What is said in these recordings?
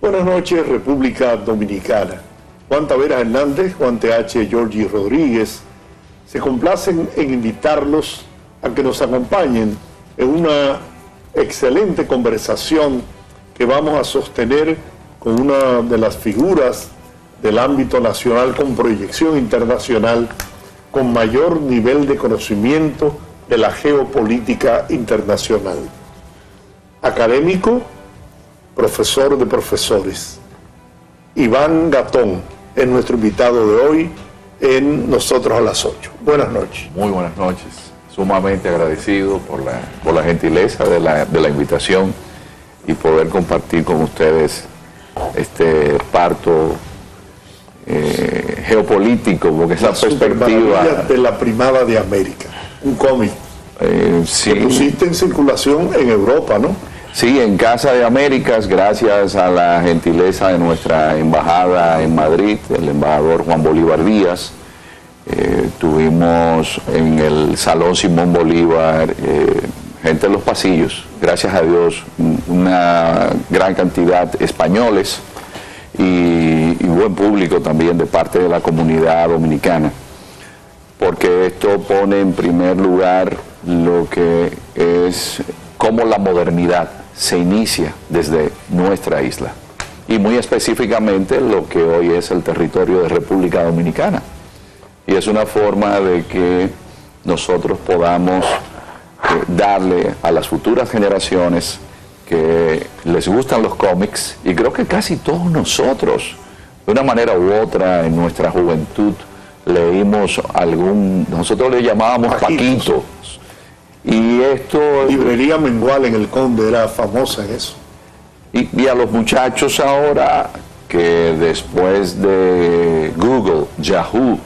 Buenas noches, República Dominicana. Juan Taveras Hernández, Juan T.H. Georgie Rodríguez se complacen en invitarlos a que nos acompañen en una excelente conversación que vamos a sostener con una de las figuras del ámbito nacional con proyección internacional, con mayor nivel de conocimiento de la geopolítica internacional. Académico, profesor de profesores. Iván Gatón es nuestro invitado de hoy en Nosotros a las 8. Buenas noches. Muy buenas noches. Sumamente agradecido por la gentileza de la invitación y poder compartir con ustedes este parto geopolítico, porque esa perspectiva de la Primada de América, un cómic sí, que pusiste en circulación en Europa, ¿no? Sí, en Casa de Américas, gracias a la gentileza de nuestra embajada en Madrid, el embajador Juan Bolívar Díaz. Tuvimos en el Salón Simón Bolívar gente en los pasillos, gracias a Dios, una gran cantidad de españoles y buen público también de parte de la comunidad dominicana, porque esto pone en primer lugar lo que es cómo la modernidad se inicia desde nuestra isla y muy específicamente lo que hoy es el territorio de República Dominicana. Y es una forma de que nosotros podamos darle a las futuras generaciones que les gustan los cómics, y creo que casi todos nosotros, de una manera u otra, en nuestra juventud, leímos nosotros le llamábamos Paquitos. Y esto... Librería Mengual en el Conde era famosa en eso. Y a los muchachos ahora, que después de Google, Yahoo,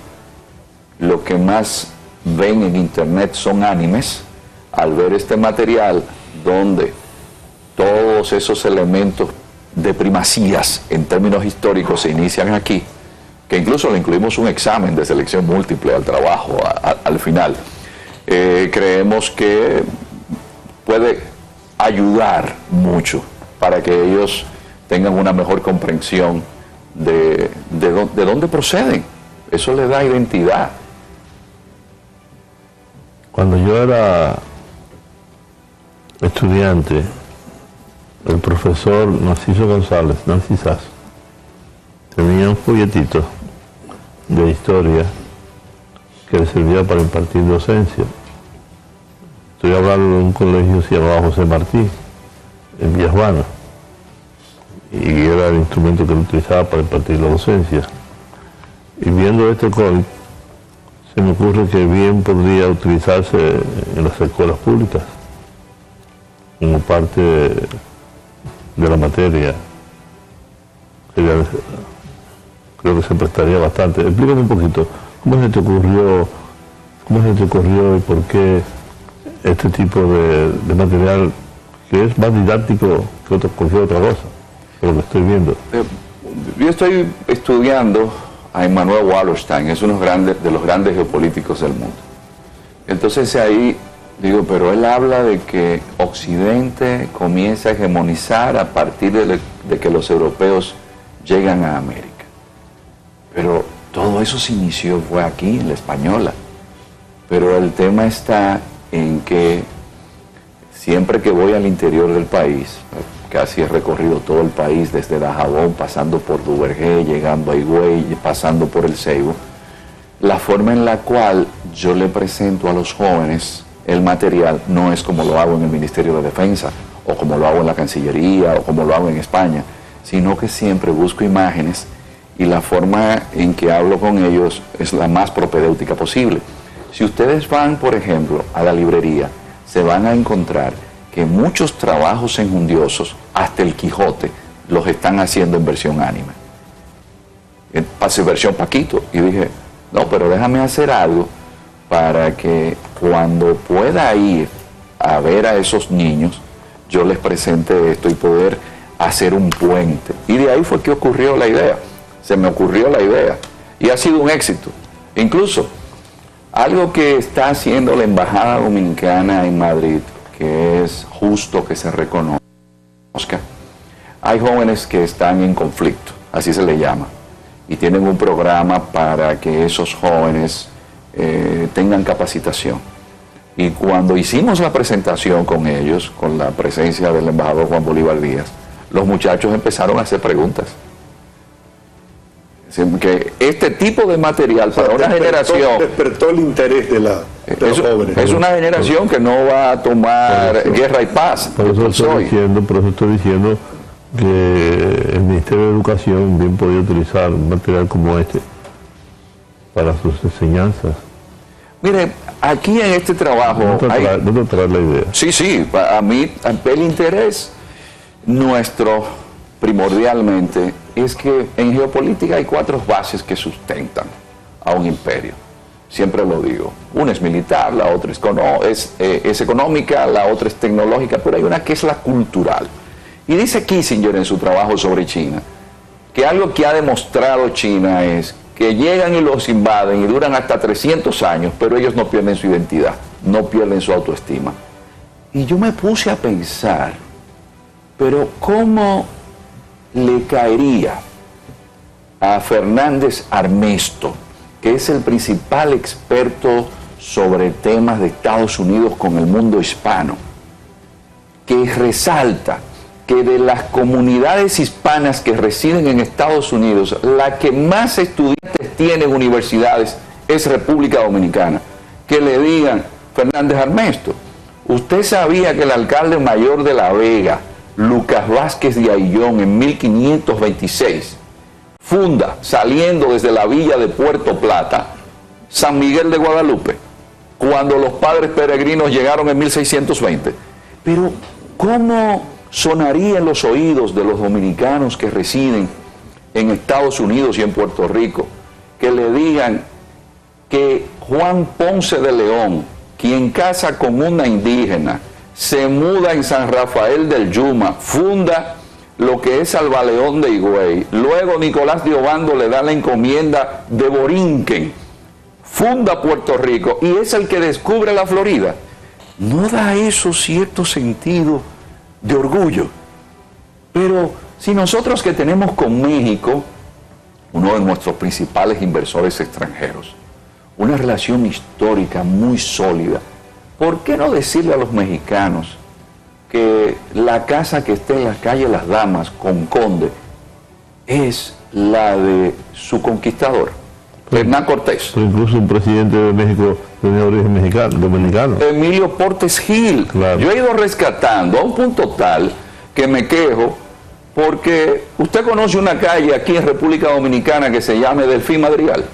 lo que más ven en internet son animes, al ver este material donde todos esos elementos de primacías en términos históricos se inician aquí, que incluso le incluimos un examen de selección múltiple al trabajo, al final, creemos que puede ayudar mucho para que ellos tengan una mejor comprensión de dónde proceden. Eso les da identidad. Cuando yo era estudiante, el profesor Narciso González, Nancy Sass, tenía un folletito de historia que le servía para impartir docencia. Estoy hablando de un colegio que se llamaba José Martí, en Villajuana, y era el instrumento que él utilizaba para impartir la docencia. Y viendo este cómic, se me ocurre que bien podría utilizarse en las escuelas públicas como parte de la materia. Creo que se prestaría bastante. Explícame un poquito, ¿cómo se te ocurrió y por qué este tipo de material que es más didáctico que cualquier otra cosa, por lo que estoy viendo? Yo estoy estudiando a Immanuel Wallerstein, es uno de los grandes geopolíticos del mundo. Entonces ahí digo, pero él habla de que Occidente comienza a hegemonizar a partir de que los europeos llegan a América. Pero todo eso se inició, fue aquí, en la Española. Pero el tema está en que siempre que voy al interior del país, casi he recorrido todo el país, desde Dajabón, pasando por Duvergé, llegando a Higüey, pasando por el Ceibo, la forma en la cual yo le presento a los jóvenes el material no es como lo hago en el Ministerio de Defensa, o como lo hago en la Cancillería, o como lo hago en España, sino que siempre busco imágenes y la forma en que hablo con ellos es la más propedéutica posible. Si ustedes van, por ejemplo, a la librería, se van a encontrar que muchos trabajos enjundiosos, hasta el Quijote, los están haciendo en versión anime. Pasé versión Paquito y dije, no, pero déjame hacer algo para que cuando pueda ir a ver a esos niños, yo les presente esto y poder hacer un puente. Y de ahí fue que ocurrió la idea. Se me ocurrió la idea y ha sido un éxito. Incluso algo que está haciendo la Embajada Dominicana en Madrid, que es justo que se reconozca, hay jóvenes que están en conflicto, así se le llama, y tienen un programa para que esos jóvenes tengan capacitación. Y cuando hicimos la presentación con ellos, con la presencia del embajador Juan Bolívar Díaz, los muchachos empezaron a hacer preguntas. Que este tipo de material para una generación... Despertó el interés de los jóvenes. Es una generación que no va a tomar guerra y paz. Por eso estoy diciendo que el Ministerio de Educación bien podría utilizar un material como este para sus enseñanzas. Mire, aquí en este trabajo... No te trae la idea. Sí, a mí el interés nuestro primordialmente es que en geopolítica hay 4 bases que sustentan a un imperio. Siempre lo digo. Una es militar, la otra es económica, la otra es tecnológica, pero hay una que es la cultural. Y dice Kissinger en su trabajo sobre China, que algo que ha demostrado China es que llegan y los invaden y duran hasta 300 años, pero ellos no pierden su identidad, no pierden su autoestima. Y yo me puse a pensar, pero ¿cómo le caería a Fernández Armesto, que es el principal experto sobre temas de Estados Unidos con el mundo hispano, que resalta que de las comunidades hispanas que residen en Estados Unidos, la que más estudiantes tiene en universidades es República Dominicana? Que le digan, Fernández Armesto, ¿usted sabía que el alcalde mayor de La Vega, Lucas Vázquez de Ayllón, en 1526, funda, saliendo desde la villa de Puerto Plata, San Miguel de Guadalupe, cuando los padres peregrinos llegaron en 1620? Pero, ¿cómo sonaría en los oídos de los dominicanos que residen en Estados Unidos y en Puerto Rico que le digan que Juan Ponce de León, quien casa con una indígena, se muda en San Rafael del Yuma, funda lo que es Albaleón de Higüey, luego Nicolás de Obando le da la encomienda de Borinquen, funda Puerto Rico y es el que descubre la Florida? ¿No da eso cierto sentido de orgullo? Pero si nosotros, que tenemos con México, uno de nuestros principales inversores extranjeros, una relación histórica muy sólida, ¿por qué no decirle a los mexicanos que la casa que esté en la calle Las Damas con Conde es la de su conquistador, Hernán Cortés? Pero incluso un presidente de México tenía origen dominicano. Emilio Portes Gil. Claro. Yo he ido rescatando a un punto tal que me quejo porque usted conoce una calle aquí en República Dominicana que se llame Delfín Madrigal.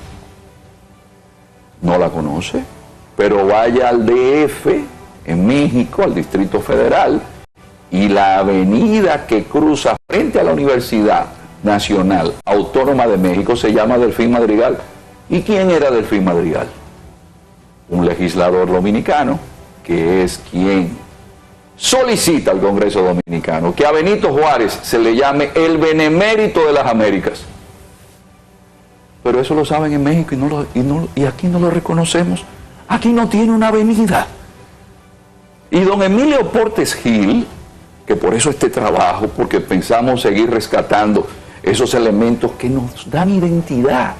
No la conoce, pero vaya al DF, en México, al Distrito Federal, y la avenida que cruza frente a la Universidad Nacional Autónoma de México se llama Delfín Madrigal. ¿Y quién era Delfín Madrigal? Un legislador dominicano, que es quien solicita al Congreso Dominicano que a Benito Juárez se le llame el Benemérito de las Américas. Pero eso lo saben en México y aquí no lo reconocemos. Aquí no tiene una avenida. Y don Emilio Portes Gil, que por eso este trabajo, porque pensamos seguir rescatando esos elementos que nos dan identidad,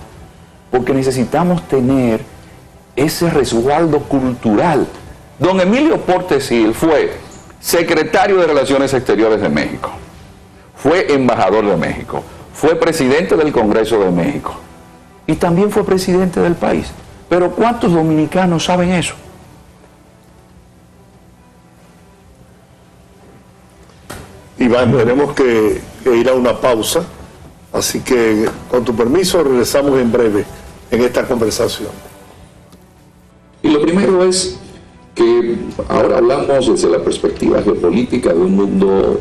porque necesitamos tener ese resguardo cultural. Don Emilio Portes Gil fue secretario de Relaciones Exteriores de México, fue embajador de México, fue presidente del Congreso de México y también fue presidente del país. Pero ¿cuántos dominicanos saben eso? Iván, tenemos que ir a una pausa, así que con tu permiso regresamos en breve en esta conversación. Y lo primero es que ahora hablamos desde la perspectiva geopolítica de un mundo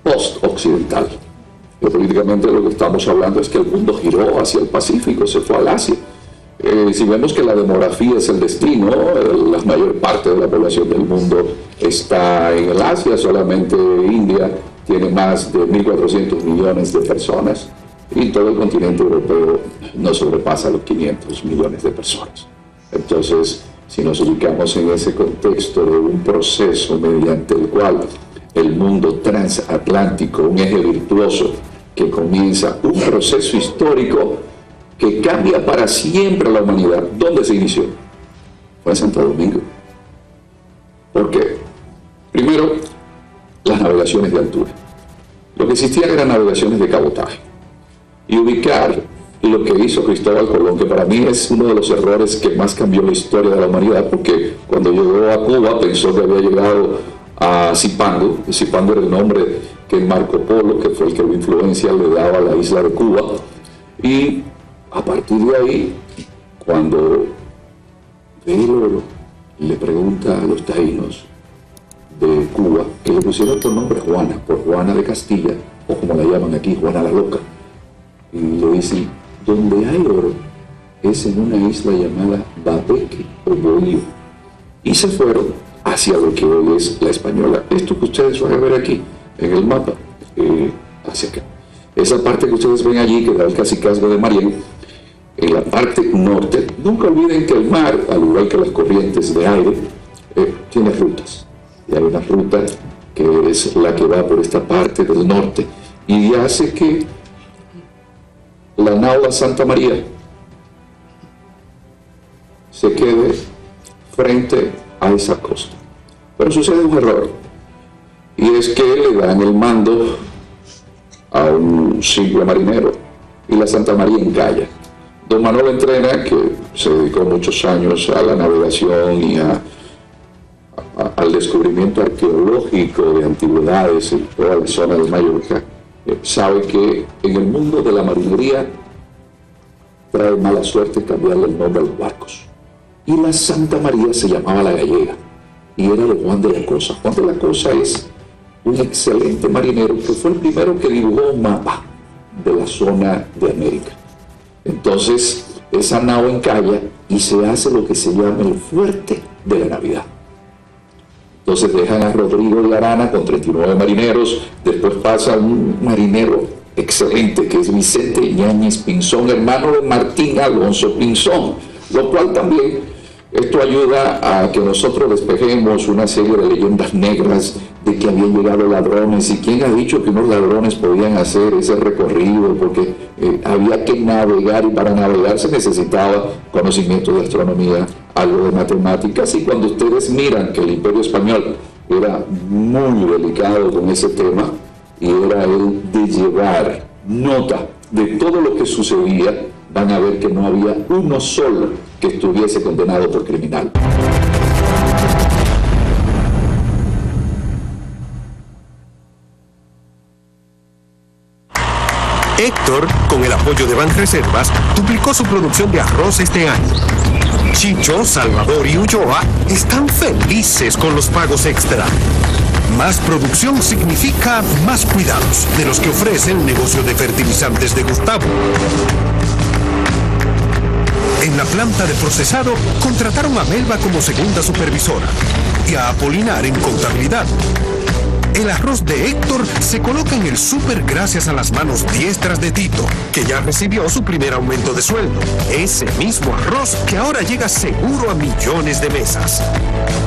post-occidental. Geopolíticamente lo que estamos hablando es que el mundo giró hacia el Pacífico, se fue al Asia. Si vemos que la demografía es el destino, la mayor parte de la población del mundo está en el Asia, solamente India tiene más de 1.400 millones de personas y todo el continente europeo no sobrepasa los 500 millones de personas. Entonces, si nos ubicamos en ese contexto de un proceso mediante el cual el mundo transatlántico, un eje virtuoso que comienza un proceso histórico que cambia para siempre a la humanidad. ¿Dónde se inició? Fue en Santo Domingo. ¿Por qué? Primero, las navegaciones de altura. Lo que existían eran navegaciones de cabotaje. Y ubicar lo que hizo Cristóbal Colón, que para mí es uno de los errores que más cambió la historia de la humanidad, porque cuando llegó a Cuba pensó que había llegado a Zipango. Zipango era el nombre que Marco Polo, que fue el que lo influencia, le daba a la isla de Cuba. Y a partir de ahí, cuando ve el oro, le pregunta a los taínos de Cuba, que le pusieron por nombre Juana, por Juana de Castilla, o como la llaman aquí, Juana la Loca. Y le dicen, donde hay oro es en una isla llamada Babeque o Bohío. Y se fueron hacia lo que hoy es la Española. Esto que ustedes van a ver aquí en el mapa, hacia acá. Esa parte que ustedes ven allí, que da el cacicazgo de Marién, en la parte norte, nunca olviden que el mar, al igual que las corrientes de aire, tiene rutas. Y hay una ruta que es la que va por esta parte del norte y hace que la Naula Santa María se quede frente a esa costa. Pero sucede un error, y es que le dan el mando a un simple marinero y la Santa María encalla. Don Manuel Entrena, que se dedicó muchos años a la navegación y al descubrimiento arqueológico de antigüedades en toda la zona de Mallorca, sabe que en el mundo de la marinería trae mala suerte cambiarle el nombre a los barcos. Y la Santa María se llamaba la Gallega y era de Juan de la Cosa. Juan de la Cosa es un excelente marinero que fue el primero que dibujó un mapa de la zona de América. Entonces, esa nao encalla y se hace lo que se llama el fuerte de la Navidad. Entonces dejan a Rodrigo de Arana con 39 marineros, después pasa un marinero excelente que es Vicente Yáñez Pinzón, hermano de Martín Alonso Pinzón, lo cual también esto ayuda a que nosotros despejemos una serie de leyendas negras de que habían llegado ladrones, y quién ha dicho que unos ladrones podían hacer ese recorrido, porque había que navegar, y para navegar se necesitaba conocimiento de astronomía, algo de matemáticas, y cuando ustedes miran que el Imperio Español era muy delicado con ese tema, y era el de llevar nota de todo lo que sucedía, van a ver que no había uno solo que estuviese condenado por criminal. Héctor, con el apoyo de Banreservas, duplicó su producción de arroz este año. Chicho, Salvador y Ulloa están felices con los pagos extra. Más producción significa más cuidados, de los que ofrece el negocio de fertilizantes de Gustavo. En la planta de procesado, contrataron a Melba como segunda supervisora y a Apolinar en contabilidad. El arroz de Héctor se coloca en el súper gracias a las manos diestras de Tito, que ya recibió su primer aumento de sueldo. Ese mismo arroz que ahora llega seguro a millones de mesas.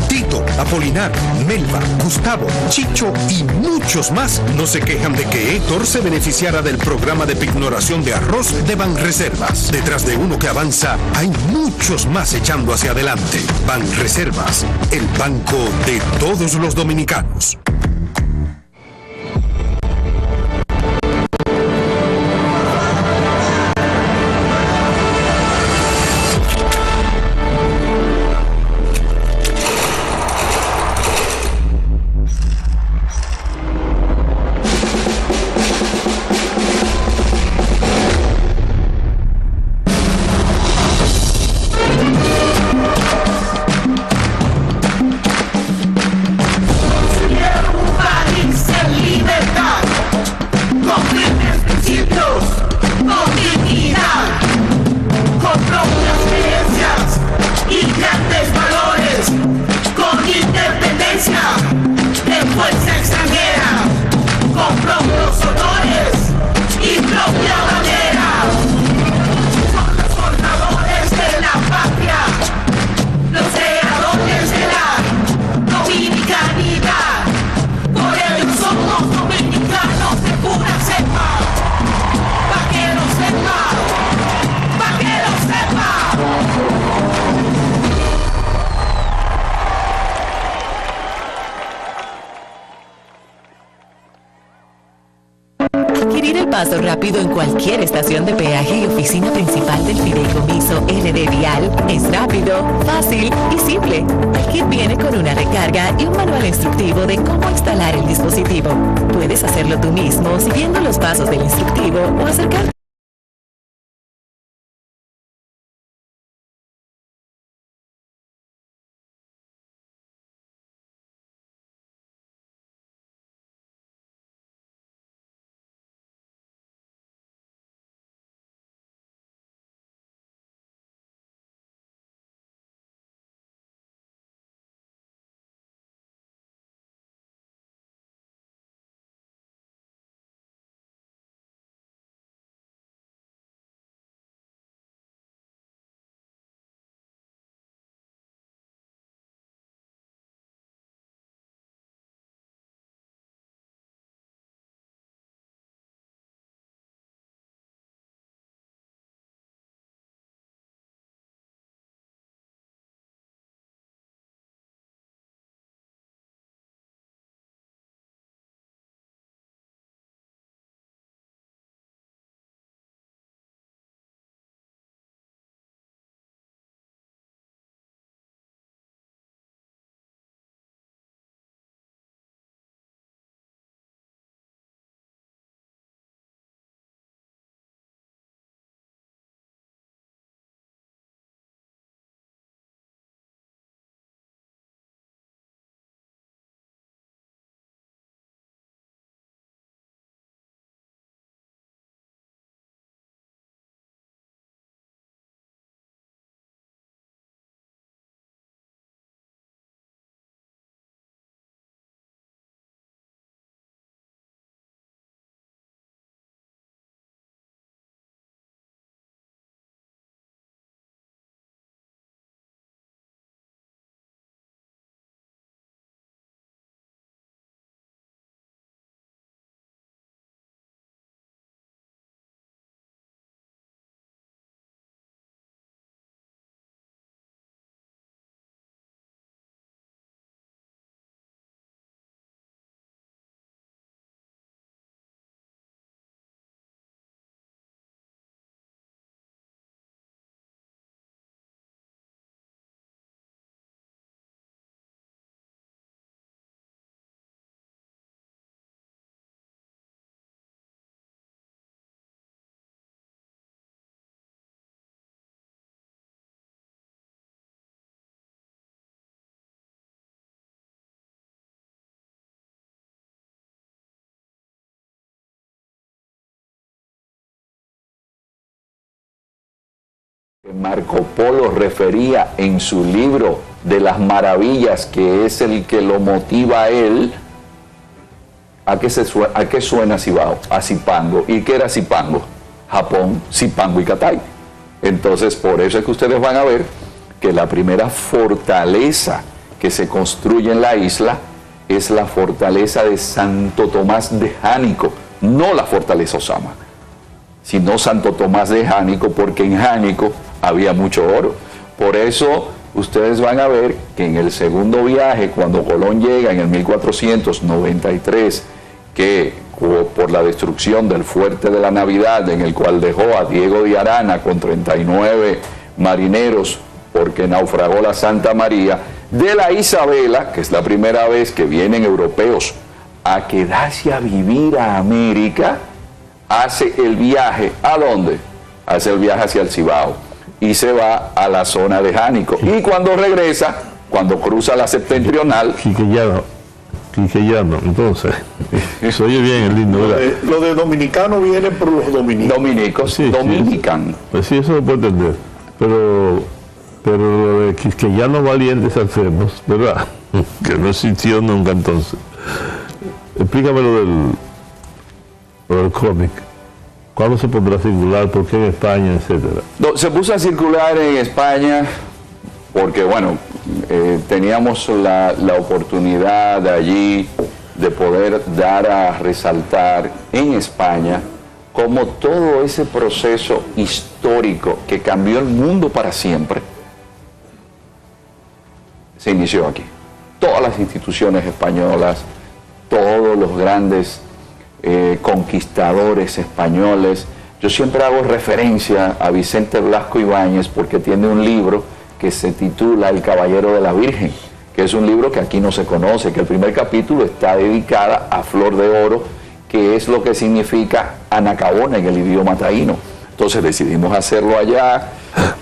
Tito, Apolinar, Melba, Gustavo, Chicho y muchos más no se quejan de que Héctor se beneficiara del programa de pignoración de arroz de Banreservas. Detrás de uno que avanza, hay muchos más echando hacia adelante. Banreservas, el banco de todos los dominicanos. Yeah. Adquirir el paso rápido en cualquier estación de peaje y oficina principal del Fideicomiso RD Vial es rápido, fácil y simple. El kit viene con una recarga y un manual instructivo de cómo instalar el dispositivo. Puedes hacerlo tú mismo siguiendo los pasos del instructivo o acercarte. Marco Polo refería en su libro de las maravillas, que es el que lo motiva a él, ¿a qué suena Cibao? A Zipango. ¿Y qué era Zipango? Japón, Zipango y Catay. Entonces, por eso es que ustedes van a ver que la primera fortaleza que se construye en la isla es la fortaleza de Santo Tomás de Jánico, no la fortaleza Osama, sino Santo Tomás de Jánico, porque en Jánico había mucho oro. Por eso ustedes van a ver que en el segundo viaje, cuando Colón llega en el 1493, que por la destrucción del Fuerte de la Navidad, en el cual dejó a Diego de Arana con 39 marineros porque naufragó la Santa María, de la Isabela, que es la primera vez que vienen europeos a quedarse a vivir a América, hace el viaje, ¿a dónde? Hace el viaje hacia el Cibao y se va a la zona de Jánico. Y cuando regresa, cuando cruza la septentrional... Quiqueyano, entonces, se oye bien el lindo, ¿verdad? Lo de dominicano viene por los dominicos. Dominicos, sí, dominican. Pues sí, eso lo puedo entender. Pero lo de Quisqueyanos valientes enfermos, ¿verdad? Que no existió nunca entonces. Explícame lo del cómic. ¿Cuándo se pondrá a circular? ¿Por qué en España, etcétera? Se puso a circular en España porque, bueno, teníamos la oportunidad allí de poder dar a resaltar en España cómo todo ese proceso histórico que cambió el mundo para siempre se inició aquí. Todas las instituciones españolas, todos los grandes conquistadores españoles. Yo siempre hago referencia a Vicente Blasco Ibáñez porque tiene un libro que se titula El Caballero de la Virgen, que es un libro que aquí no se conoce, que el primer capítulo está dedicada a Flor de Oro, que es lo que significa Anacaona en el idioma taíno. Entonces decidimos hacerlo allá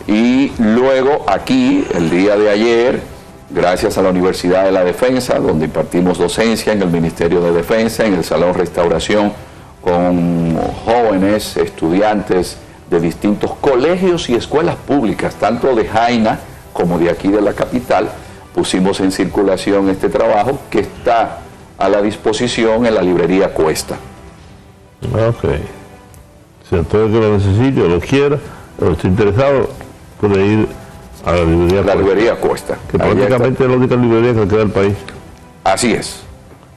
y luego aquí, el día de ayer, gracias a la Universidad de la Defensa, donde impartimos docencia en el Ministerio de Defensa, en el Salón Restauración, con jóvenes, estudiantes de distintos colegios y escuelas públicas, tanto de Jaina como de aquí de la capital, pusimos en circulación este trabajo que está a la disposición en la librería Cuesta. Ok. Si a todo el que lo necesite o lo quiera o esté interesado, puede ir a la librería La Cuesta, librería Cuesta. que Ahí prácticamente es la única librería que queda del país. así es,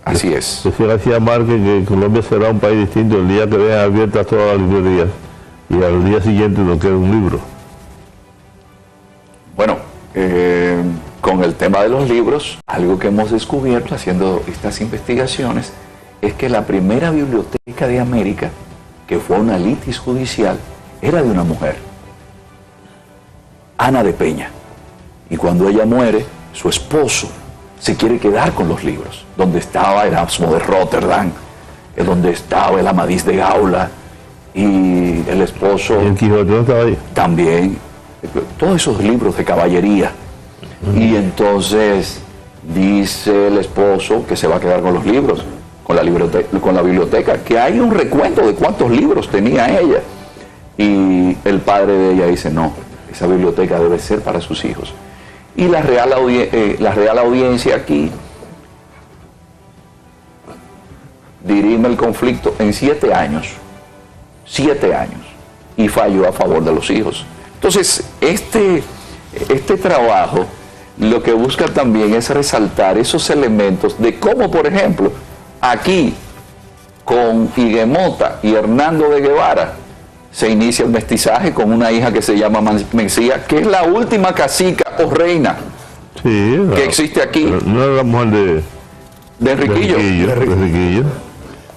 así es. Decía García Márquez que Colombia será un país distinto el día que vean abiertas todas las librerías y al día siguiente nos queda un libro. Bueno, con el tema de los libros, algo que hemos descubierto haciendo estas investigaciones es que la primera biblioteca de América, que fue una litis judicial, era de una mujer, Ana de Peña. Y cuando ella muere, su esposo se quiere quedar con los libros, donde estaba Erasmo de Rotterdam, donde estaba el Amadís de Gaula, y el esposo... ¿Y el Quijote no estaba ahí? También, todos esos libros de caballería. Y entonces dice el esposo que se va a quedar con los libros, con la biblioteca, que hay un recuento de cuántos libros tenía ella. Y el padre de ella dice, no, esa biblioteca debe ser para sus hijos. Y la Real Audiencia aquí dirime el conflicto en 7 años, y falló a favor de los hijos. Entonces, este trabajo lo que busca también es resaltar esos elementos de cómo, por ejemplo, aquí con Higuemota y Hernando de Guevara se inicia el mestizaje con una hija que se llama Mencía, que es la última cacica o reina que existe aquí. No era la mujer de Enriquillo. de Enriquillo.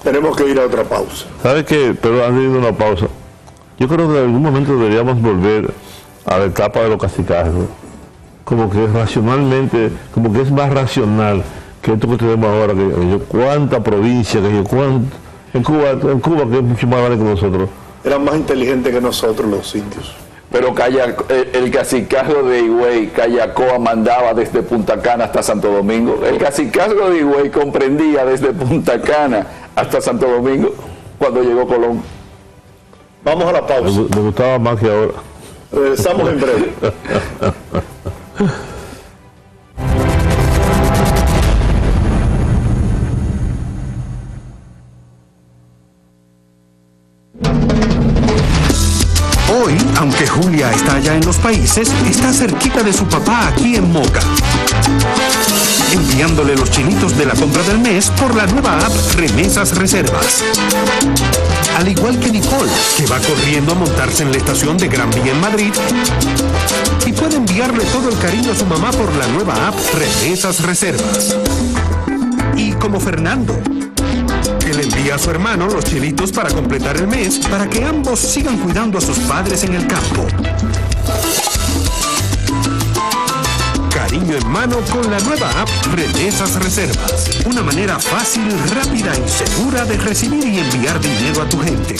Tenemos que ir a otra pausa. ¿Sabes qué? Pero han tenido una pausa. Yo creo que en algún momento deberíamos volver a la etapa de los cacicajes, ¿no? Como que racionalmente, como que es más racional que esto que tenemos ahora, que cuánta provincia, que cuánto, en Cuba que es mucho más grande que nosotros. Eran más inteligentes que nosotros los indios. Pero el cacicazgo de Higüey, Callacoa mandaba desde Punta Cana hasta Santo Domingo. El cacicazgo de Higüey comprendía desde Punta Cana hasta Santo Domingo cuando llegó Colón. Vamos a la pausa. Me gustaba más que ahora. Regresamos en breve. Hoy, aunque Julia está allá en los países, está cerquita de su papá aquí en Moca, enviándole los chinitos de la compra del mes por la nueva app Remesas Reservas. Al igual que Nicole, que va corriendo a montarse en la estación de Gran Vía en Madrid y puede enviarle todo el cariño a su mamá por la nueva app Remesas Reservas. Y como Fernando, que le envía a su hermano los chilitos para completar el mes, para que ambos sigan cuidando a sus padres en el campo. Cariño en mano con la nueva app Remesas Reservas. Una manera fácil, rápida y segura de recibir y enviar dinero a tu gente.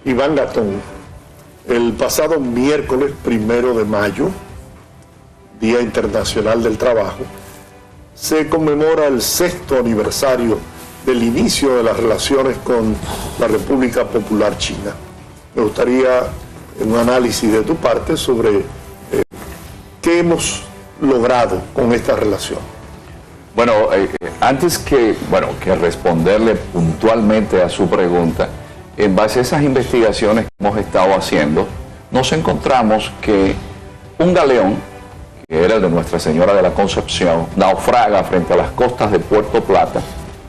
Iván Gatón, el pasado miércoles 1 de mayo, Día Internacional del Trabajo, se conmemora el 6º aniversario del inicio de las relaciones con la República Popular China. Me gustaría un análisis de tu parte sobre qué hemos logrado con esta relación. Bueno, antes que responderle puntualmente a su pregunta, en base a esas investigaciones que hemos estado haciendo, nos encontramos que un galeón, que era el de Nuestra Señora de la Concepción, naufraga frente a las costas de Puerto Plata,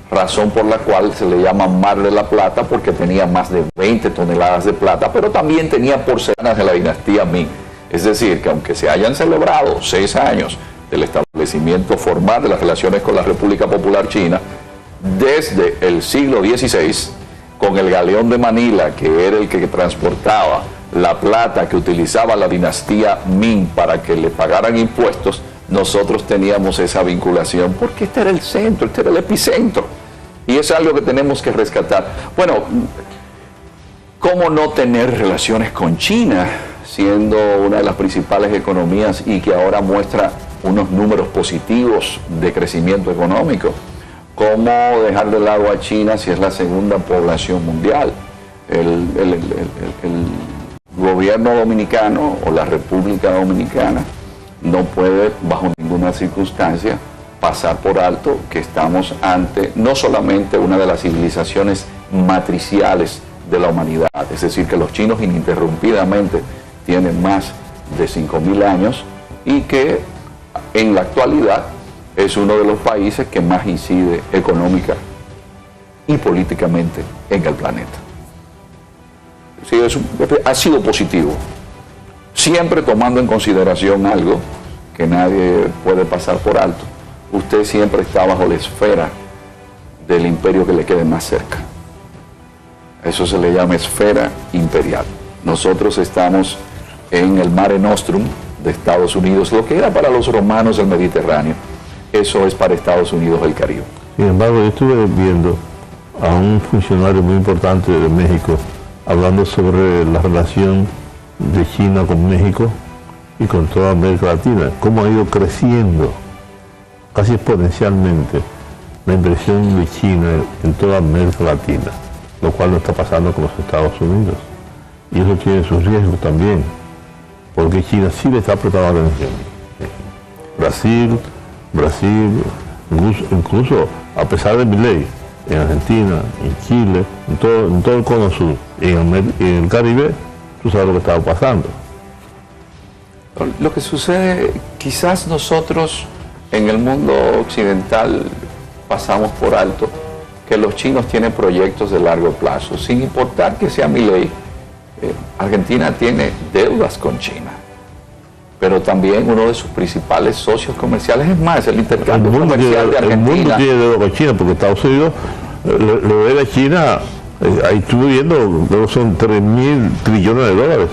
razón por la cual se le llama Mar de la Plata, porque tenía más de 20 toneladas de plata, pero también tenía porcelanas de la dinastía Ming. Es decir, que aunque se hayan celebrado 6 años del establecimiento formal de las relaciones con la República Popular China, desde el siglo XVI, con el galeón de Manila, que era el que transportaba la plata que utilizaba la dinastía Ming para que le pagaran impuestos, nosotros teníamos esa vinculación, porque este era el centro, este era el epicentro, y es algo que tenemos que rescatar. Bueno, ¿cómo no tener relaciones con China, siendo una de las principales economías y que ahora muestra unos números positivos de crecimiento económico? ¿Cómo dejar de lado a China si es la segunda población mundial? El gobierno dominicano o la República Dominicana no puede bajo ninguna circunstancia pasar por alto que estamos ante no solamente una de las civilizaciones matriciales de la humanidad, es decir, que los chinos ininterrumpidamente tienen más de 5.000 años y que en la actualidad es uno de los países que más incide económica y políticamente en el planeta. Sí, ha sido positivo, siempre tomando en consideración algo que nadie puede pasar por alto. Usted siempre está bajo la esfera del imperio que le quede más cerca. Eso se le llama esfera imperial. Nosotros estamos en el Mare Nostrum de Estados Unidos, lo que era para los romanos el Mediterráneo, eso es para Estados Unidos el Caribe. Sin embargo, yo estuve viendo a un funcionario muy importante de México hablando sobre la relación de China con México y con toda América Latina, cómo ha ido creciendo casi exponencialmente la inversión de China en toda América Latina, lo cual no está pasando con los Estados Unidos. Y eso tiene sus riesgos también, porque China sí le está prestando atención. Brasil, incluso a pesar de Milei, en Argentina, en Chile, en todo el cono sur, en el Caribe, tú sabes lo que estaba pasando. Lo que sucede, quizás nosotros en el mundo occidental pasamos por alto que los chinos tienen proyectos de largo plazo, sin importar que sea Milei. Argentina tiene deudas con China, pero también uno de sus principales socios comerciales, es más, el intercambio comercial de Argentina. El mundo tiene deuda con China, porque Estados Unidos le debe a China, ahí estuve viendo, son 3.000 trillones de dólares.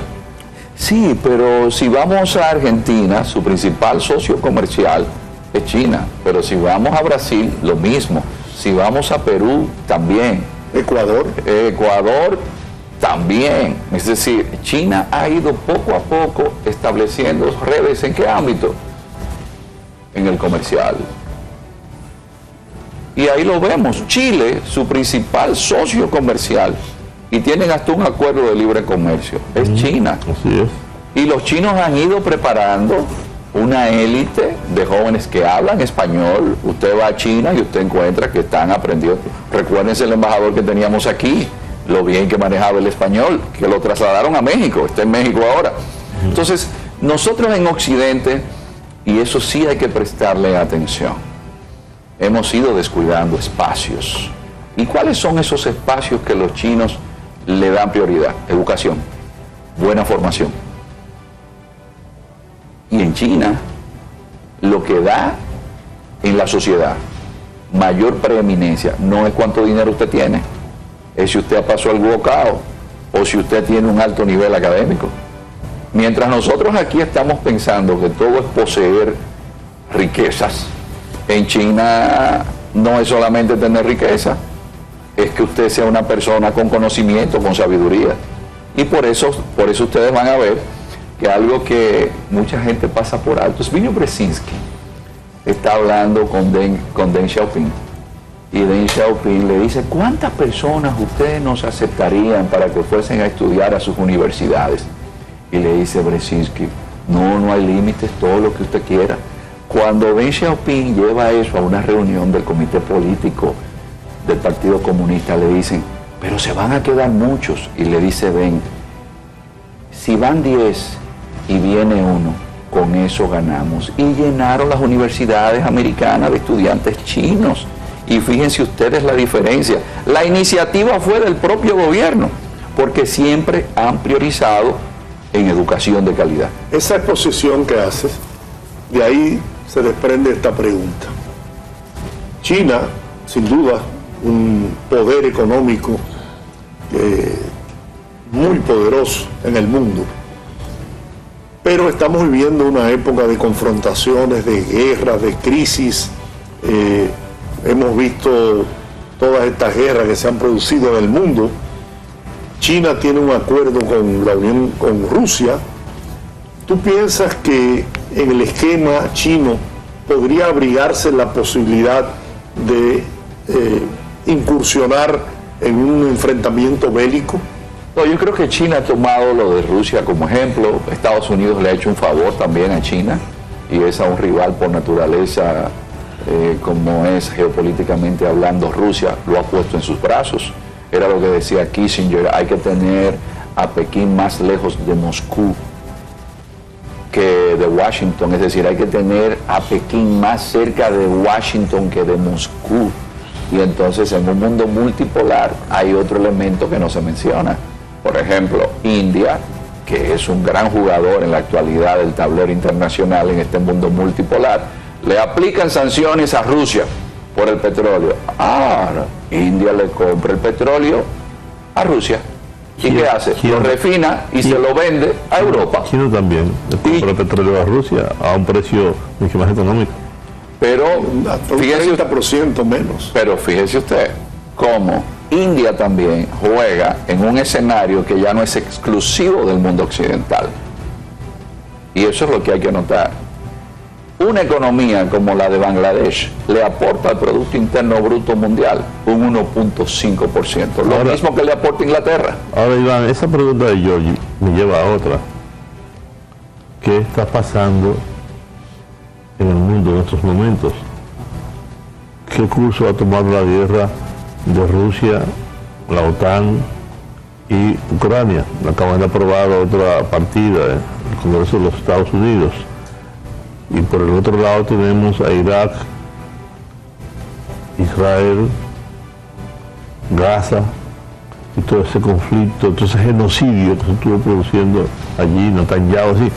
Sí, pero si vamos a Argentina, su principal socio comercial es China, pero si vamos a Brasil, lo mismo. Si vamos a Perú, también. Ecuador también. Es decir, China ha ido poco a poco estableciendo redes. ¿En qué ámbito? En el comercial. Y ahí lo vemos. Chile, su principal socio comercial, y tienen hasta un acuerdo de libre comercio, es China. Así es. Y los chinos han ido preparando una élite de jóvenes que hablan español. Usted va a China y usted encuentra que están aprendiendo. Recuérdense el embajador que teníamos aquí, lo bien que manejaba el español, que lo trasladaron a México, está en México ahora. Entonces, nosotros en Occidente, y eso sí hay que prestarle atención, hemos ido descuidando espacios. ¿Y cuáles son esos espacios que los chinos le dan prioridad? Educación, buena formación. Y en China, lo que da en la sociedad mayor preeminencia no es cuánto dinero usted tiene, es si usted pasó el bocado o si usted tiene un alto nivel académico. Mientras nosotros aquí estamos pensando que todo es poseer riquezas, en China no es solamente tener riqueza, es que usted sea una persona con conocimiento, con sabiduría. Y por eso ustedes van a ver que algo que mucha gente pasa por alto, Zbigniew Brzezinski está hablando con Deng Xiaoping, y Deng Xiaoping le dice: ¿cuántas personas ustedes nos aceptarían para que fuesen a estudiar a sus universidades? Y le dice Brzezinski: no hay límites, todo lo que usted quiera. Cuando Deng Xiaoping lleva eso a una reunión del comité político del Partido Comunista, le dicen: pero se van a quedar muchos. Y le dice Deng: si van 10 y viene uno, con eso ganamos. Y llenaron las universidades americanas de estudiantes chinos. Y fíjense ustedes la diferencia. La iniciativa fue del propio gobierno, porque siempre han priorizado en educación de calidad. Esa exposición que haces, de ahí se desprende esta pregunta. China, sin duda, un poder económico muy poderoso en el mundo, pero estamos viviendo una época de confrontaciones, de guerras, de crisis. Hemos visto todas estas guerras que se han producido en el mundo. China tiene un acuerdo con Rusia. ¿Tú piensas que en el esquema chino podría abrigarse la posibilidad de incursionar en un enfrentamiento bélico? No, yo creo que China ha tomado lo de Rusia como ejemplo. Estados Unidos le ha hecho un favor también a China, y es a un rival por naturaleza, como es geopolíticamente hablando. Rusia lo ha puesto en sus brazos. Era lo que decía Kissinger: hay que tener a Pekín más lejos de Moscú que de Washington, es decir, hay que tener a Pekín más cerca de Washington que de Moscú. Y entonces, en un mundo multipolar hay otro elemento que no se menciona. Por ejemplo, India, que es un gran jugador en la actualidad del tablero internacional en este mundo multipolar, le aplican sanciones a Rusia por el petróleo. Ahora, India le compra el petróleo a Rusia. ¿Y qué hace? Lo refina y se lo vende a Europa. China también le compra el petróleo a Rusia a un precio mucho más económico. Pero fíjese, 30% menos. Pero fíjese usted cómo India también juega en un escenario que ya no es exclusivo del mundo occidental. Y eso es lo que hay que notar. Una economía como la de Bangladesh le aporta al Producto Interno Bruto Mundial un 1.5%, lo mismo que le aporta Inglaterra. Ahora, Iván, esa pregunta de Georgie me lleva a otra. ¿Qué está pasando en el mundo en estos momentos? ¿Qué curso ha tomado la guerra de Rusia, la OTAN y Ucrania? Acaban de aprobar otra partida en el Congreso de los Estados Unidos. Y por el otro lado tenemos a Irak, Israel, Gaza, y todo ese conflicto, todo ese genocidio que se estuvo produciendo allí, Netanyahu, así.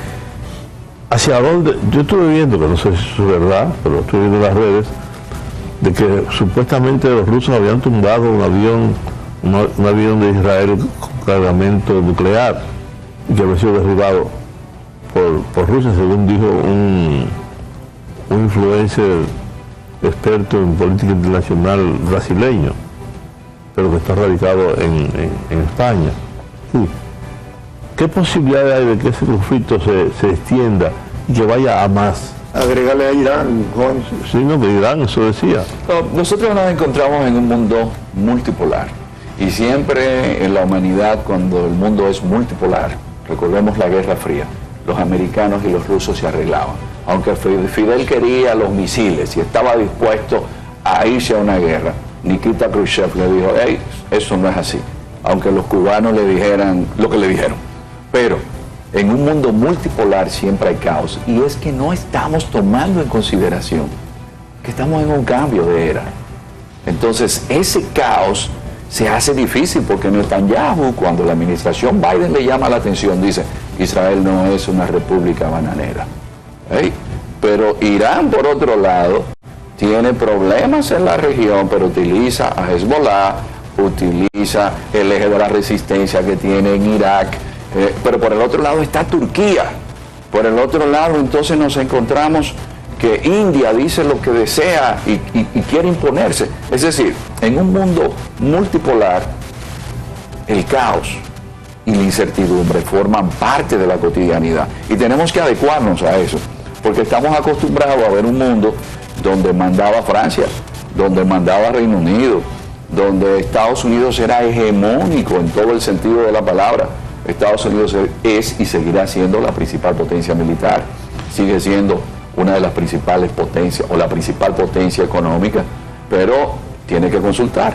¿Hacia dónde? Yo estuve viendo, que no sé si eso es verdad, pero estuve viendo en las redes, de que supuestamente los rusos habían tumbado un avión de Israel con cargamento nuclear, y que había sido derribado por Rusia, según dijo un influencer experto en política internacional brasileño, pero que está radicado en España. Sí. ¿Qué posibilidad hay de que ese conflicto se extienda y que vaya a más? Agregarle a Irán, Juan. Sí, no, que Irán, eso decía. No, nosotros nos encontramos en un mundo multipolar, y siempre en la humanidad, cuando el mundo es multipolar, recordemos la Guerra Fría, los americanos y los rusos se arreglaban. Aunque Fidel quería los misiles y estaba dispuesto a irse a una guerra, Nikita Khrushchev le dijo: hey, eso no es así, aunque los cubanos le dijeran lo que le dijeron. Pero en un mundo multipolar siempre hay caos, y es que no estamos tomando en consideración que estamos en un cambio de era. Entonces ese caos se hace difícil, porque Netanyahu, cuando la administración Biden le llama la atención, dice: Israel no es una república bananera. ¿Eh? Pero Irán, por otro lado, tiene problemas en la región, pero utiliza a Hezbollah, utiliza el eje de la resistencia que tiene en Irak, pero por el otro lado está Turquía. Por el otro lado, entonces, nos encontramos que India dice lo que desea y quiere imponerse. Es decir, en un mundo multipolar, el caos y la incertidumbre forman parte de la cotidianidad y tenemos que adecuarnos a eso, porque estamos acostumbrados a ver un mundo donde mandaba Francia, donde mandaba Reino Unido, donde Estados Unidos era hegemónico en todo el sentido de la palabra. Estados Unidos es y seguirá siendo la principal potencia militar, sigue siendo una de las principales potencias o la principal potencia económica, pero tiene que consultar.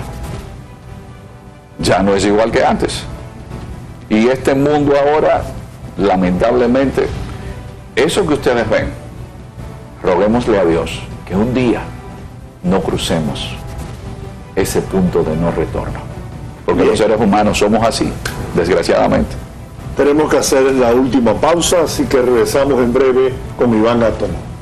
Ya no es igual que antes. Y este mundo ahora, lamentablemente, eso que ustedes ven, roguémosle a Dios que un día no crucemos ese punto de no retorno. Porque Bien. los seres humanos somos así, desgraciadamente. Tenemos que hacer la última pausa, así que regresamos en breve con Iván Átomo.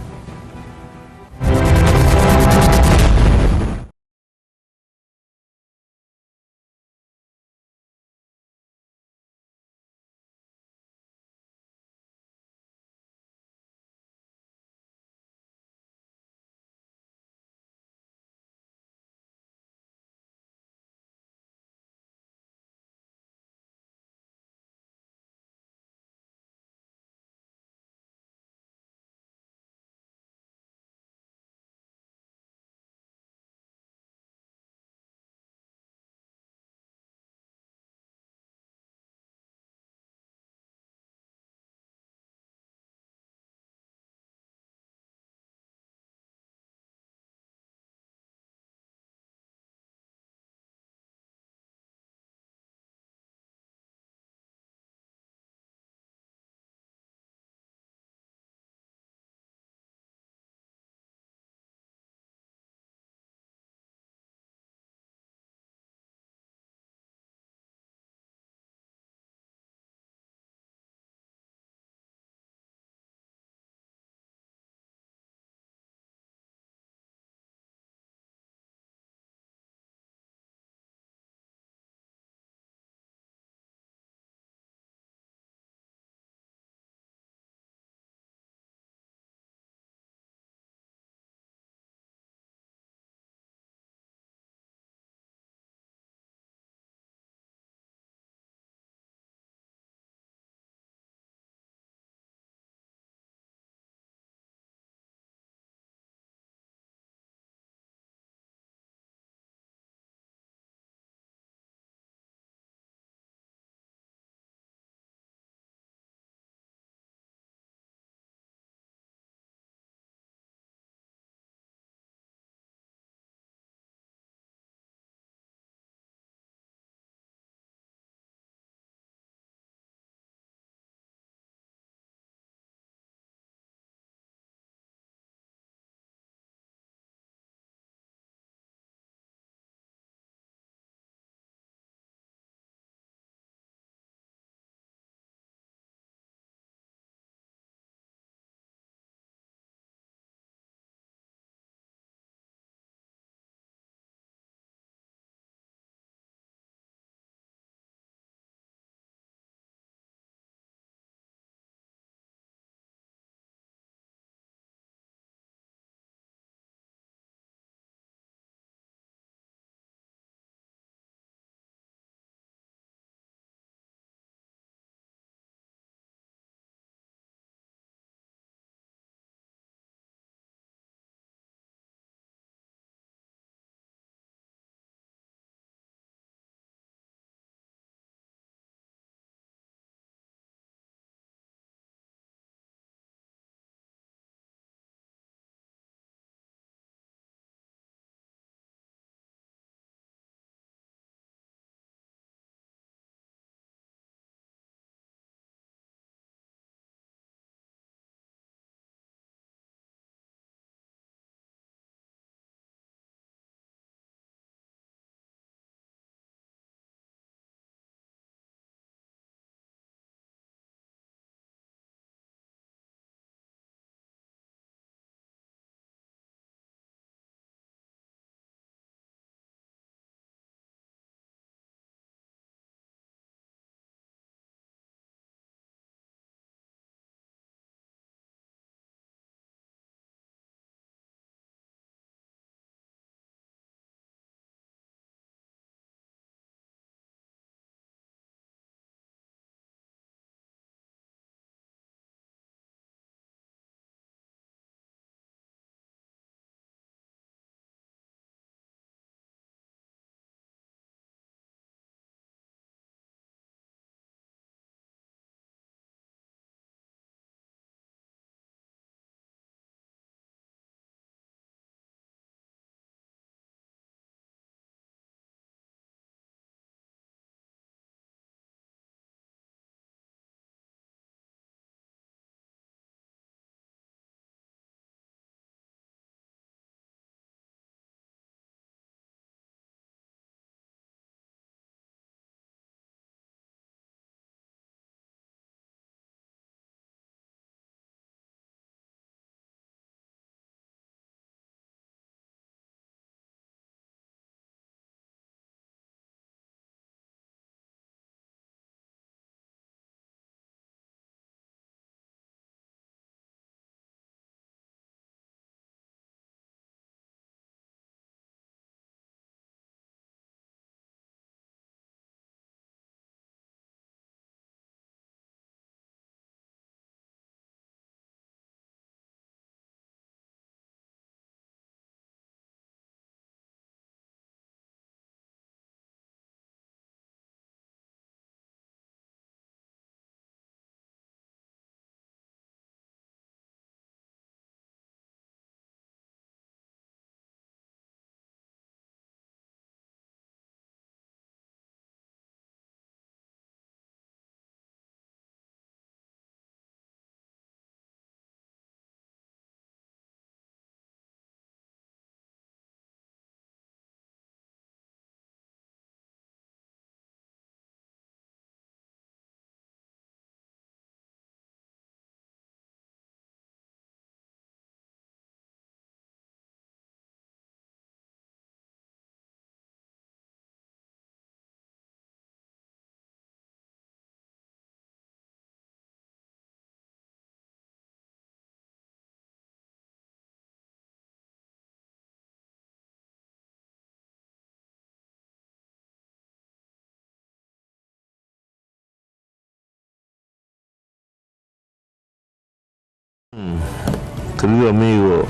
Querido amigo,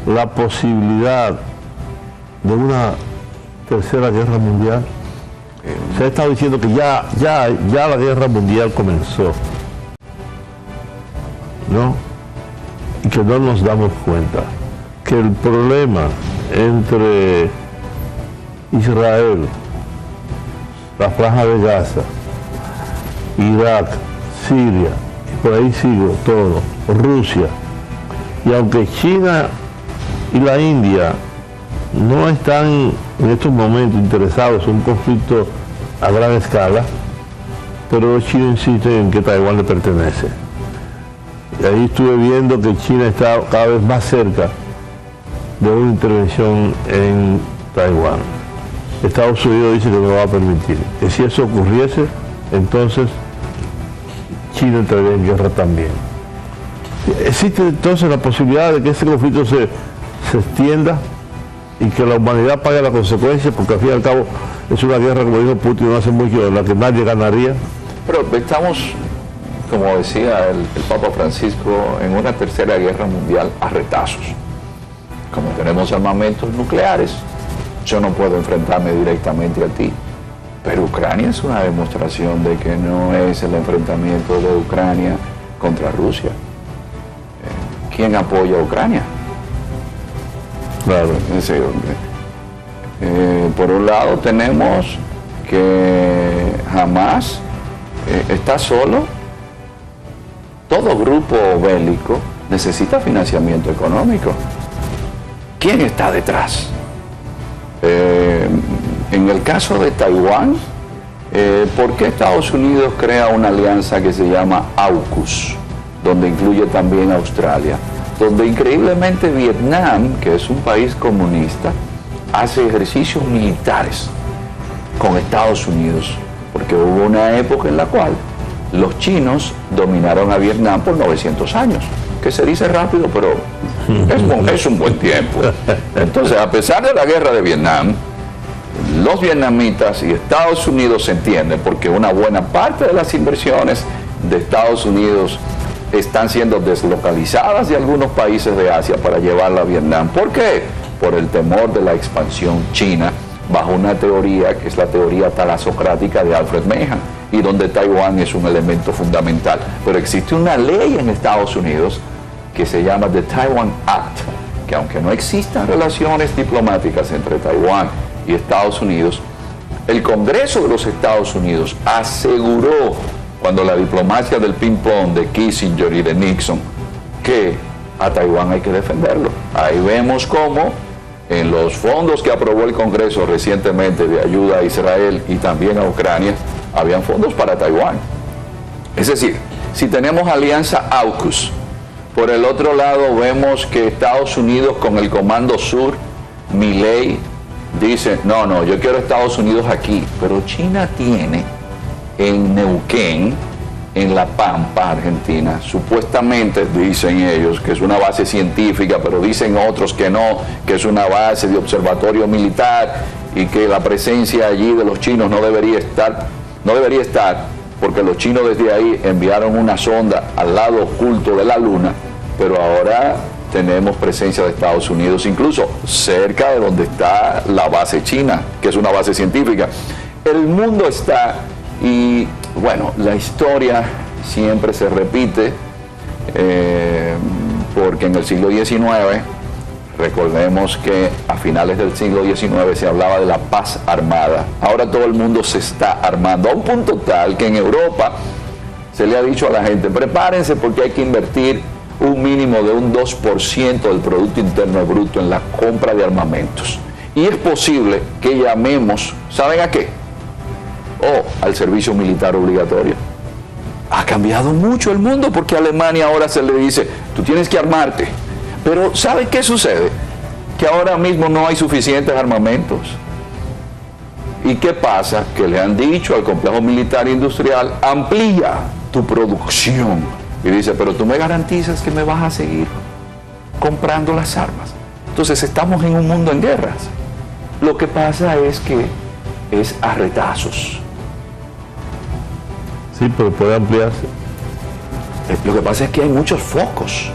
la posibilidad de una tercera guerra mundial. Se ha estado diciendo que ya la guerra mundial comenzó, ¿no? Y que no nos damos cuenta que el problema entre Israel, la Franja de Gaza, Irak, Siria, y por ahí sigo todo, Rusia, y aunque China y la India no están en estos momentos interesados en un conflicto a gran escala, pero los chinos insisten en que Taiwán le pertenece. Y ahí estuve viendo que China está cada vez más cerca de una intervención en Taiwán. Estados Unidos dice que no lo va a permitir. Que si eso ocurriese, entonces China entraría en guerra también. Existe entonces la posibilidad de que ese conflicto se extienda y que la humanidad pague la consecuencia, porque al fin y al cabo es una guerra, como dijo Putin no hace mucho, en la que nadie ganaría. Pero estamos, como decía el Papa Francisco, en una tercera guerra mundial a retazos. Como tenemos armamentos nucleares, yo no puedo enfrentarme directamente a ti. Pero Ucrania es una demostración de que no es el enfrentamiento de Ucrania contra Rusia. ¿Quién apoya a Ucrania? Claro. Por un lado tenemos que Hamas está solo. Todo grupo bélico necesita financiamiento económico. ¿Quién está detrás? En el caso de Taiwán, ¿por qué Estados Unidos crea una alianza que se llama AUKUS, donde incluye también a Australia? Donde increíblemente Vietnam, que es un país comunista, hace ejercicios militares con Estados Unidos, porque hubo una época en la cual los chinos dominaron a Vietnam por 900 años, que se dice rápido, pero es un buen tiempo. Entonces, a pesar de la guerra de Vietnam, los vietnamitas y Estados Unidos se entienden, porque una buena parte de las inversiones de Estados Unidos están siendo deslocalizadas de algunos países de Asia para llevarla a Vietnam. ¿Por qué? Por el temor de la expansión china, bajo una teoría que es la teoría talasocrática de Alfred Mehan, y donde Taiwán es un elemento fundamental. Pero existe una ley en Estados Unidos que se llama The Taiwan Act, que aunque no existan relaciones diplomáticas entre Taiwán y Estados Unidos, el Congreso de los Estados Unidos aseguró, cuando la diplomacia del ping-pong de Kissinger y de Nixon, que a Taiwán hay que defenderlo. Ahí vemos cómo en los fondos que aprobó el Congreso recientemente de ayuda a Israel y también a Ucrania, habían fondos para Taiwán. Es decir, si tenemos alianza AUKUS, por el otro lado vemos que Estados Unidos con el Comando Sur, Milei, dice, no, yo quiero Estados Unidos aquí, pero China tiene en Neuquén, en La Pampa, Argentina, supuestamente dicen ellos que es una base científica, pero dicen otros que no, que es una base de observatorio militar y que la presencia allí de los chinos no debería estar, porque los chinos desde ahí enviaron una sonda al lado oculto de la Luna, pero ahora tenemos presencia de Estados Unidos, incluso cerca de donde está la base china, que es una base científica. El mundo está, y bueno, la historia siempre se repite, porque en el siglo XIX, recordemos que a finales del siglo XIX se hablaba de la paz armada. Ahora todo el mundo se está armando, a un punto tal que en Europa se le ha dicho a la gente, prepárense porque hay que invertir un mínimo de un 2% del Producto Interno Bruto en la compra de armamentos. Y es posible que llamemos, ¿saben a qué? Al servicio militar obligatorio. Ha cambiado mucho el mundo, porque a Alemania ahora se le dice, tú tienes que armarte. Pero ¿sabe qué sucede? Que ahora mismo no hay suficientes armamentos. ¿Y qué pasa? Que le han dicho al complejo militar industrial, amplía tu producción. Y dice, pero tú me garantizas que me vas a seguir comprando las armas. Entonces estamos en un mundo en guerras. Lo que pasa es que es a retazos. Sí, pero puede ampliarse. Lo que pasa es que hay muchos focos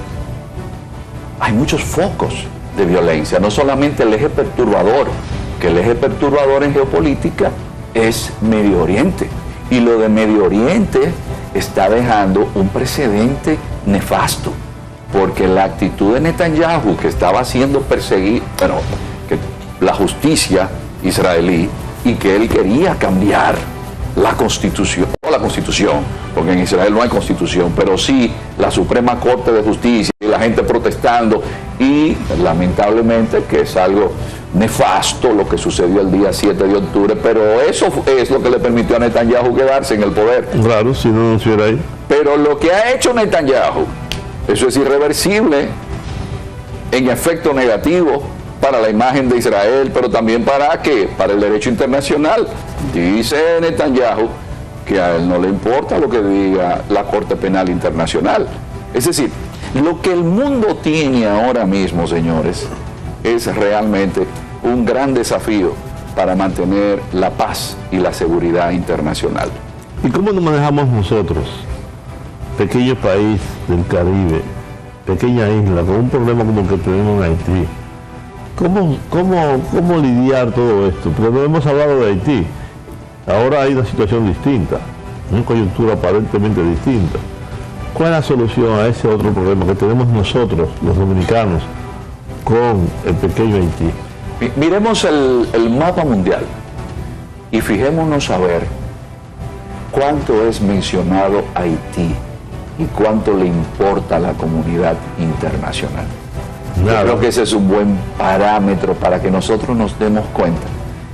de violencia, no solamente el eje perturbador, que el eje perturbador en geopolítica es Medio Oriente, y lo de Medio Oriente está dejando un precedente nefasto, porque la actitud de Netanyahu, que estaba siendo perseguido, bueno, que la justicia israelí, y que él quería cambiar la constitución, no la constitución, porque en Israel no hay constitución, pero sí la Suprema Corte de Justicia, y la gente protestando, y lamentablemente que es algo nefasto lo que sucedió el día 7 de octubre, pero eso es lo que le permitió a Netanyahu quedarse en el poder. Claro, si no estuviera ahí. Pero lo que ha hecho Netanyahu, eso es irreversible, en efecto negativo para la imagen de Israel, pero también para ¿qué? Para el derecho internacional. Dice Netanyahu que a él no le importa lo que diga la Corte Penal Internacional. Es decir, lo que el mundo tiene ahora mismo, señores, es realmente un gran desafío para mantener la paz y la seguridad internacional. ¿Y cómo nos manejamos nosotros, pequeño país del Caribe, pequeña isla, con un problema como el que tenemos en Haití? ¿Cómo lidiar todo esto? Porque no hemos hablado de Haití. Ahora hay una situación distinta, una coyuntura aparentemente distinta. ¿Cuál es la solución a ese otro problema que tenemos nosotros, los dominicanos, con el pequeño Haití? Miremos el mapa mundial y fijémonos a ver cuánto es mencionado Haití y cuánto le importa a la comunidad internacional. Yo creo que ese es un buen parámetro para que nosotros nos demos cuenta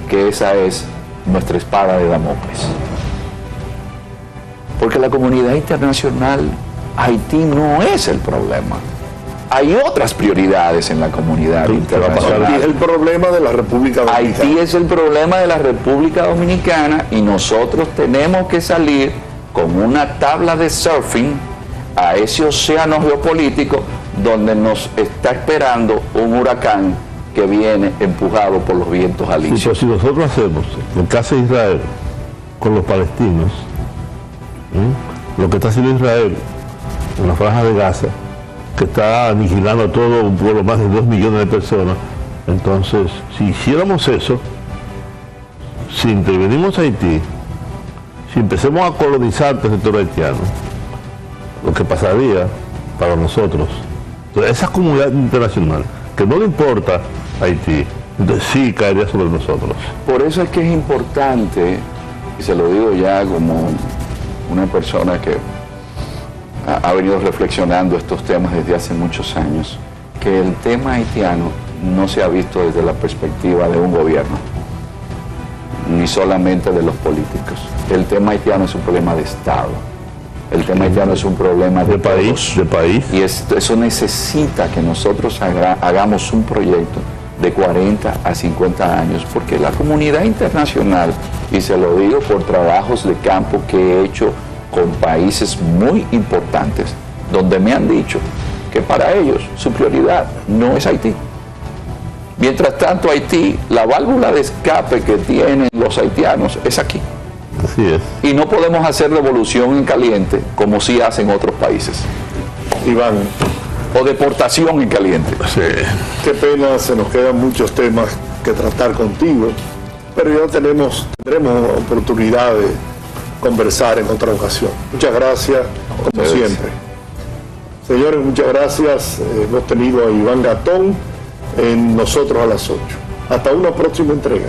que esa es nuestra espada de Damocles. Porque la comunidad internacional, Haití no es el problema. Hay otras prioridades en la comunidad internacional. Haití es el problema de la República Dominicana. Haití es el problema de la República Dominicana y nosotros tenemos que salir con una tabla de surfing a ese océano geopolítico donde nos está esperando un huracán que viene empujado por los vientos alisios. Sí, pues si nosotros hacemos el caso de Israel con los palestinos, lo que está haciendo Israel en la franja de Gaza, que está aniquilando a todo un pueblo, más de 2 millones de personas, entonces, si hiciéramos eso, si intervenimos a Haití, si empecemos a colonizar el territorio haitiano, lo que pasaría para nosotros, entonces, esa comunidad internacional, que no le importa a Haití, entonces sí caería sobre nosotros. Por eso es que es importante, y se lo digo ya como una persona que ha venido reflexionando estos temas desde hace muchos años, que el tema haitiano no se ha visto desde la perspectiva de un gobierno, ni solamente de los políticos. El tema haitiano es un problema de Estado. El tema haitiano es un problema de país, de país. Y eso necesita que nosotros hagamos un proyecto de 40 a 50 años, porque la comunidad internacional, y se lo digo por trabajos de campo que he hecho con países muy importantes, donde me han dicho que para ellos su prioridad no es Haití. Mientras tanto, Haití, la válvula de escape que tienen los haitianos es aquí. Así es. Y no podemos hacer revolución en caliente como sí hacen otros países. Iván. O deportación en caliente. Sí. Qué pena, se nos quedan muchos temas que tratar contigo, pero ya tendremos oportunidad de conversar en otra ocasión. Muchas gracias, como siempre. Señores, muchas gracias. Hemos tenido a Iván Gatón en Nosotros a las 8. Hasta una próxima entrega.